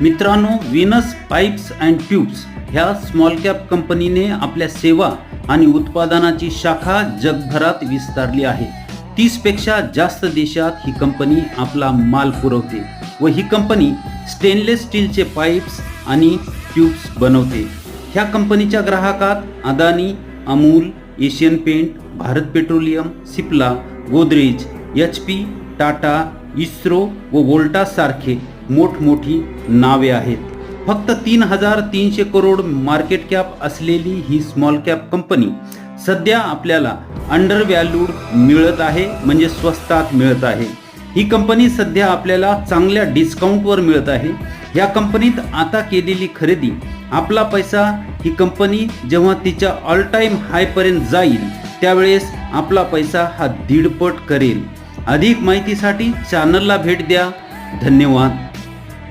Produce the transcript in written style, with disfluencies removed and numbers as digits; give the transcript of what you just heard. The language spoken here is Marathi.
मित्रांनो, विनस पाईप्स अँड ट्यूब्स ह्या स्मॉल कॅप कंपनीने आपल्या सेवा आणि उत्पादनाची शाखा जगभरात विस्तारली आहे. 30 पेक्षा जास्त देशात ही कंपनी आपला माल पुरवते व ही कंपनी स्टेनलेस स्टीलचे पाईप्स आणि ट्यूब्स बनवते. ह्या कंपनीच्या ग्राहकात Adani, Amul, Asian paint, Bharat petroleum, Cipla, Godrej, HP, Tata, ISRO व वोल्टास सारखे मोठमोठी नावे आहेत. फक्त 3,300 करोड मार्केट कॅप असलेली ही स्मॉल कॅप कंपनी सध्या आपल्याला अंडर व्हॅल्यूड मिळत आहे, म्हणजे स्वस्तात मिळत आहे. ही कंपनी सध्या आपल्याला चांगल्या डिस्काउंटवर मिळत आहे. या कंपनीत आता केलेली खरेदी, आपला पैसा ही कंपनी जेव्हा तिच्या ऑल टाईम हायपर्यंत जाईल त्यावेळेस आपला पैसा हा 1.5 पट करेल. अधिक माहितीसाठी चॅनलला भेट द्या. धन्यवाद.